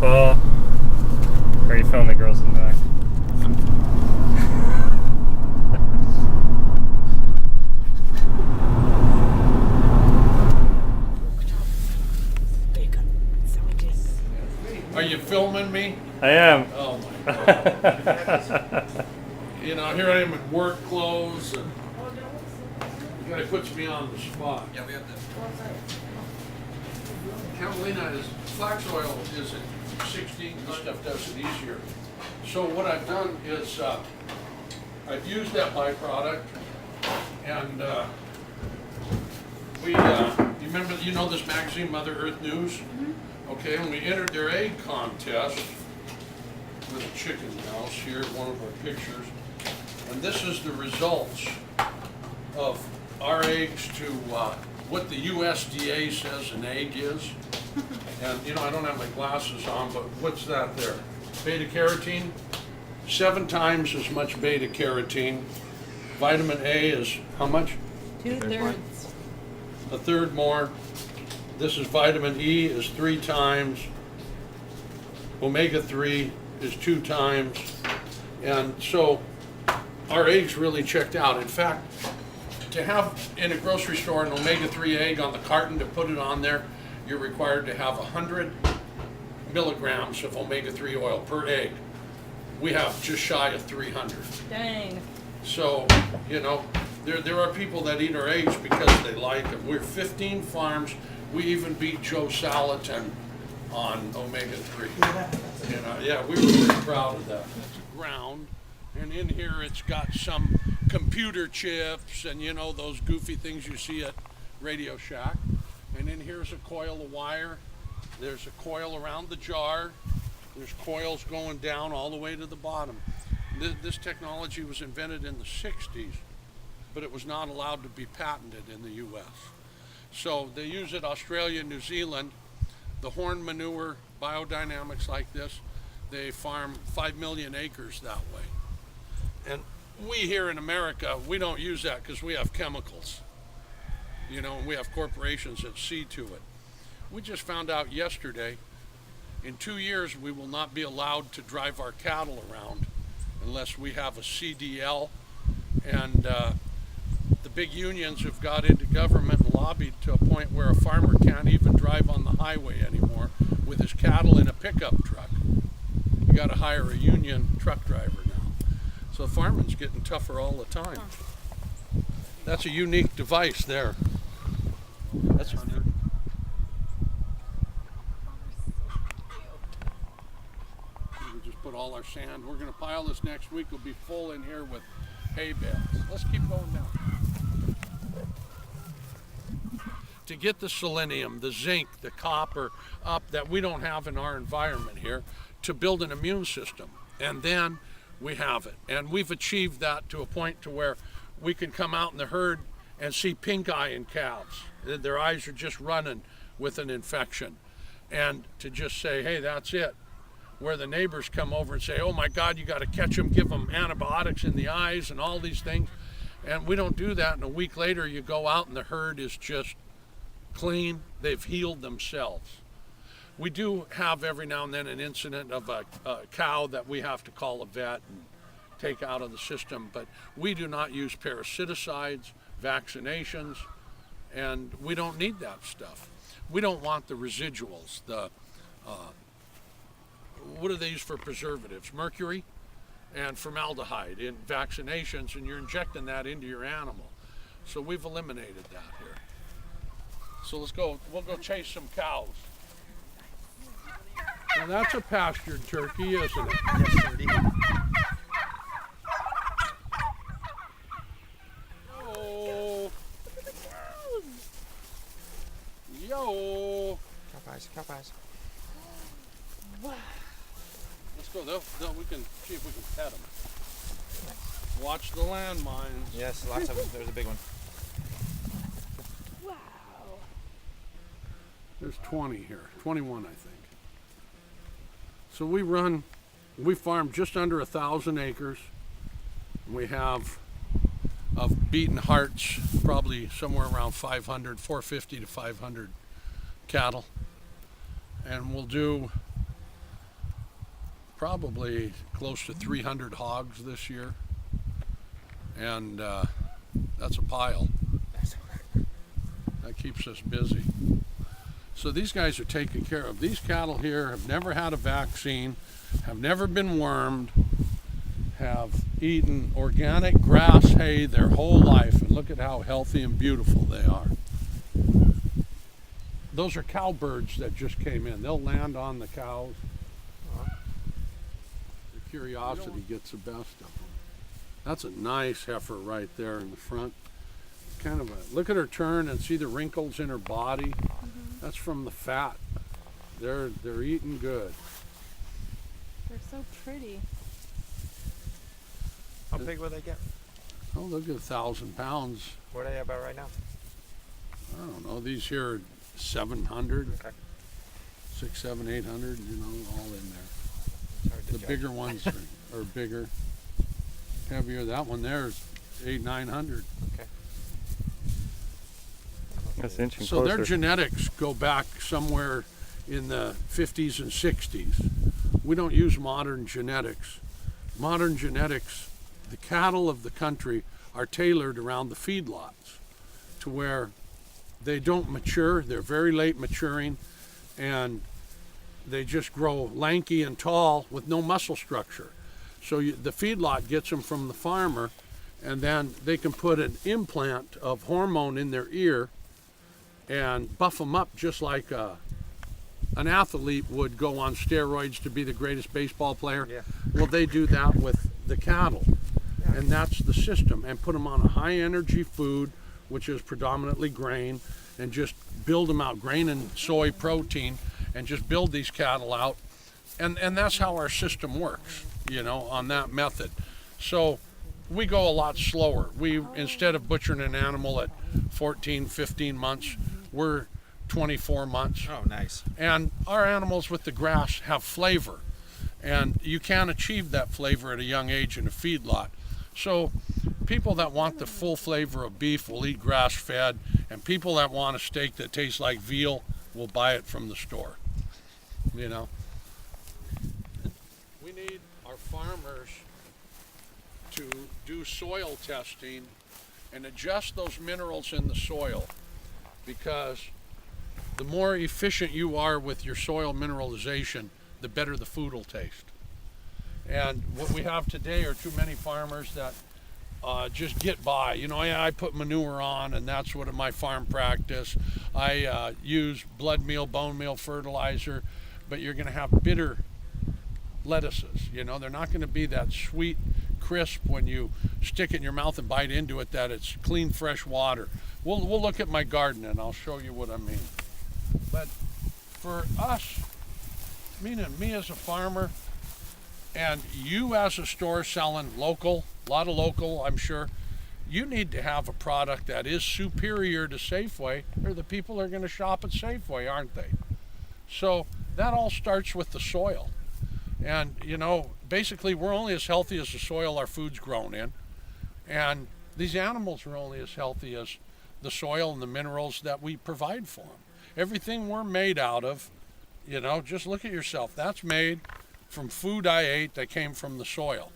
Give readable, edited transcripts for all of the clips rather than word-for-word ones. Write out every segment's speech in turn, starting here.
Well, are you filming the girls in the back? Are you filming me? I am. Oh my God. You know, here I am in work clothes and it kind of puts me on the spot. Yeah, we have the. Camelina is, flax oil is at 16, this stuff does it easier. So what I've done is I've used that byproduct and you remember, you know this magazine, Mother Earth News? Mm-hmm. Okay, and we entered their egg contest with a chicken house here, one of our pictures. And this is the results of our eggs to what the USDA says an egg is. And you know, I don't have my glasses on, but what's that there? Beta carotene, 7 times as much beta carotene. Vitamin A is how much? 2/3. A third more. This is vitamin E is 3 times. Omega-3 is 2 times. And so our eggs really checked out. In fact, to have in a grocery store an omega-3 egg on the carton to put it on there, you're required to have 100 milligrams of omega-3 oil per egg. We have just shy of 300. Dang. So, you know, there are people that eat our eggs because they like them. We're 15 farms. We even beat Joe Salatin on omega-3. You know, yeah, we were pretty proud of that. It's ground, and in here it's got some computer chips and, you know, those goofy things you see at Radio Shack. And in here's a coil of wire. There's a coil around the jar. There's coils going down all the way to the bottom. This technology was invented in the 60s, but it was not allowed to be patented in the US. So they use it Australia, New Zealand. The horn manure, biodynamics like this, they farm 5 million acres that way. And we here in America, we don't use that because we have chemicals. You know, and we have corporations that see to it. We just found out yesterday, in 2 years, we will not be allowed to drive our cattle around unless we have a CDL. And the big unions have got into government and lobbied to a point where a farmer can't even drive on the highway anymore with his cattle in a pickup truck. You got to hire a union truck driver now. So farming's getting tougher all the time. That's a unique device there. That's a we just put all our sand. We're going to pile this next week. We'll be full in here with hay bales. Let's keep going down. To get the selenium, the zinc, the copper up that we don't have in our environment here, to build an immune system. And then we have it. And we've achieved that to a point to where we can come out in the herd and see pink eye in calves. Their eyes are just running with an infection. And to just say, hey, that's it. Where the neighbors come over and say, oh my God, you got to catch them, give them antibiotics in the eyes and all these things. And we don't do that. And a week later, you go out and the herd is just clean. They've healed themselves. We do have every now and then an incident of a cow that we have to call a vet and take out of the system, but we do not use parasiticides, vaccinations, and we don't need that stuff. We don't want the residuals, what do they use for preservatives? Mercury and formaldehyde in vaccinations, and you're injecting that into your animal. So we've eliminated that here. So let's go, we'll go chase some cows. Now that's a pastured turkey, isn't it? Yes, indeed. Yo! Yo! Cow pies. Let's go. We can see if we can pet them. Watch the landmines. Yes, lots of them. There's a big one. Wow. There's 20 here, 21 I think. So we farm just under 1,000 acres. We have, of beaten hearts, probably somewhere around 450 to 500 cattle. And we'll do probably close to 300 hogs this year, and that's a pile. That keeps us busy. So these guys are taken care of. These cattle here have never had a vaccine, have never been wormed, have eaten organic grass hay their whole life, and look at how healthy and beautiful they are. Those are cowbirds that just came in. They'll land on the cows. The curiosity gets the best of them. That's a nice heifer right there in the front. Kind of a, look at her turn and see the wrinkles in her body. That's from the fat. They're eating good. They're so pretty. How big will they get? Oh, they'll get 1,000 pounds. What are they about right now? I don't know. These here are 700, Okay. 6, 7, 800. You know, all in there. It's hard to The judge. bigger ones are bigger, heavier. That one there is 800, 900. Okay. That's inching So closer. their genetics go back somewhere in the 50s and 60s. We don't use modern genetics. Modern genetics, the cattle of the country are tailored around the feedlots to where they don't mature. They're very late maturing, and they just grow lanky and tall with no muscle structure. So the feedlot gets them from the farmer, and then they can put an implant of hormone in their ear and buff them up just like an athlete would go on steroids to be the greatest baseball player. Yeah. Well, they do that with the cattle, and that's the system, and put them on a high energy food, which is predominantly grain, and just build them out, grain and soy protein, and just build these cattle out. And that's how our system works, you know, on that method. So we go a lot slower. We, instead of butchering an animal at 14, 15 months, we're 24 months. Oh, nice. And our animals with the grass have flavor, and you can't achieve that flavor at a young age in a feedlot. So people that want the full flavor of beef will eat grass fed, and people that want a steak that tastes like veal will buy it from the store, you know. We need our farmers to do soil testing and adjust those minerals in the soil, because the more efficient you are with your soil mineralization, the better the food will taste. And what we have today are too many farmers that just get by. You know, I put manure on, and that's what in my farm practice. I use blood meal, bone meal fertilizer, but you're going to have bitter lettuces. You know, they're not going to be that sweet, crisp when you stick it in your mouth and bite into it, that it's clean, fresh water. We'll look at my garden and I'll show you what I mean. But for us, me as a farmer, and you as a store selling local, a lot of local, I'm sure, you need to have a product that is superior to Safeway, or the people are going to shop at Safeway, aren't they? So that all starts with the soil. And, you know, basically we're only as healthy as the soil our food's grown in. And these animals are only as healthy as the soil and the minerals that we provide for them. Everything we're made out of, you know, just look at yourself. That's made from food I ate that came from the soil.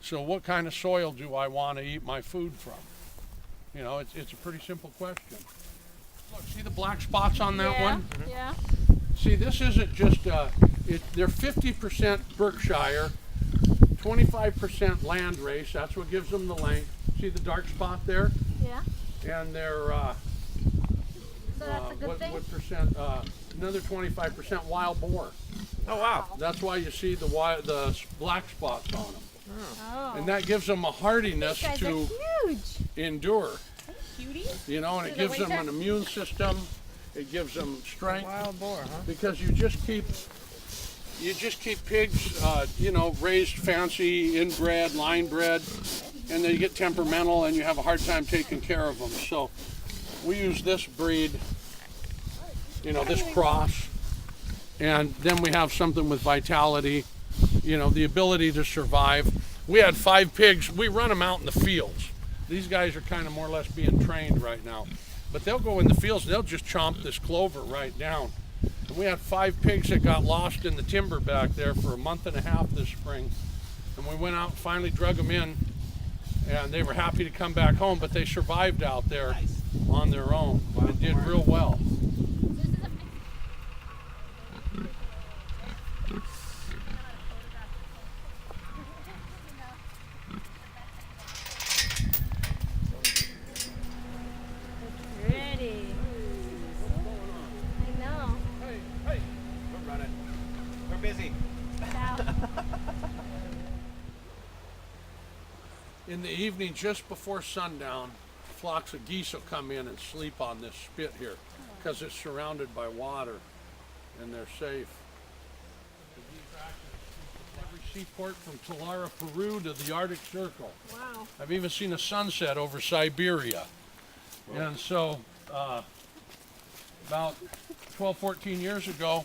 So what kind of soil do I want to eat my food from? You know, it's a pretty simple question. Look, see the black spots on that one? Yeah. See, this isn't just, they're 50% Berkshire, 25% landrace. That's what gives them the length. See the dark spot there? Yeah. And they're, So that's a good thing. what percent? Another 25% wild boar. Oh, wow. That's why you see the black spots on them. Oh. And that gives them a hardiness These guys to are huge. endure. Cuties. You know, and it To the gives them winter. an immune system. It gives them strength. Wild boar, huh? Because you just keep pigs, you know, raised fancy, inbred, line bred, and they get temperamental, and you have a hard time taking care of them. So we use this breed, you know, this cross, and then we have something with vitality, you know, the ability to survive. We had 5 pigs. We run them out in the fields. These guys are kind of more or less being trained right now. But they'll go in the fields, they'll just chomp this clover right down. We had 5 pigs that got lost in the timber back there for a month and a half this spring. And we went out and finally drug them in. And they were happy to come back home, but they survived out there on their own and did real well. Pretty. I know. Hey, we're running. We're busy. In the evening, just before sundown, flocks of geese will come in and sleep on this spit here because it's surrounded by water and they're safe. The geese actually every seaport from Talara, Peru to the Arctic Circle. Wow. I've even seen a sunset over Siberia. And so about 12, 14 years ago,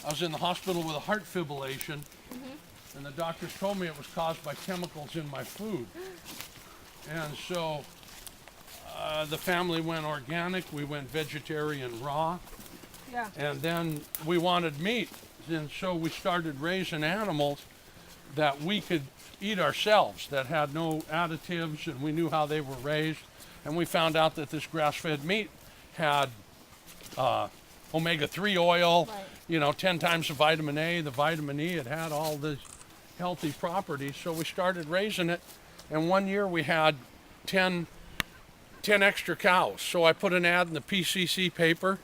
I was in the hospital with a heart fibrillation. And the doctors told me it was caused by chemicals in my food. And so the family went organic, we went vegetarian raw, Yeah. and then we wanted meat. And so we started raising animals that we could eat ourselves, that had no additives, and we knew how they were raised. And we found out that this grass-fed meat had omega-3 oil, Right. you know, 10 times the vitamin A, the vitamin E. It had all the healthy properties. So we started raising it, and one year we had 10 extra cows. So I put an ad in the PCC paper,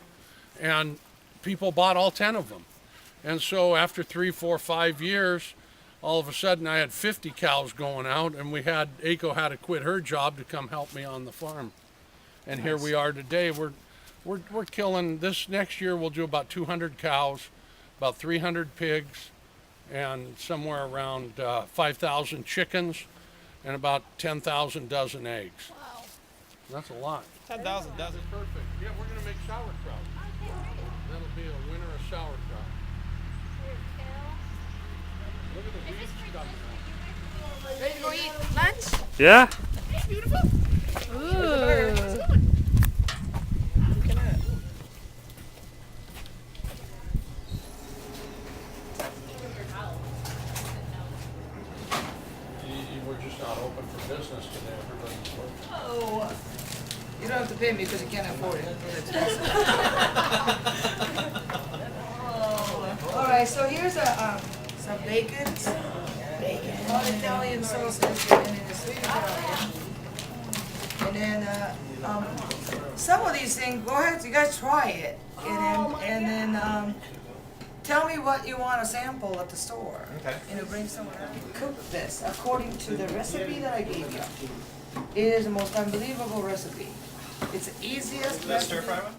and people bought all 10 of them. And so after 3, 4, 5 years, all of a sudden I had 50 cows going out, and ACO had to quit her job to come help me on the farm. And here we are today. We're killing, this next year we'll do about 200 cows, about 300 pigs, and somewhere around 5,000 chickens, and about 10,000 dozen eggs. Wow. That's a lot. 10,000 dozen. Perfect. Yeah, we're gonna make sauerkraut. That'll be a winter of sauerkraut. Look at the weeds stuff now. Ready to go eat lunch? Yeah? Ooh. We're just not open for business today. Everybody's working. Oh, you don't have to pay me because you can't afford it. All right, so here's some bacon, all Italian sausage, and then the sweet Italian. And then some of these things, go ahead, you guys try it, and then tell me what you want to sample at the store. Okay. And you bring someone else. Cook this according to the recipe that I gave you. It is the most unbelievable recipe. It's the easiest The recipe. stir fry one?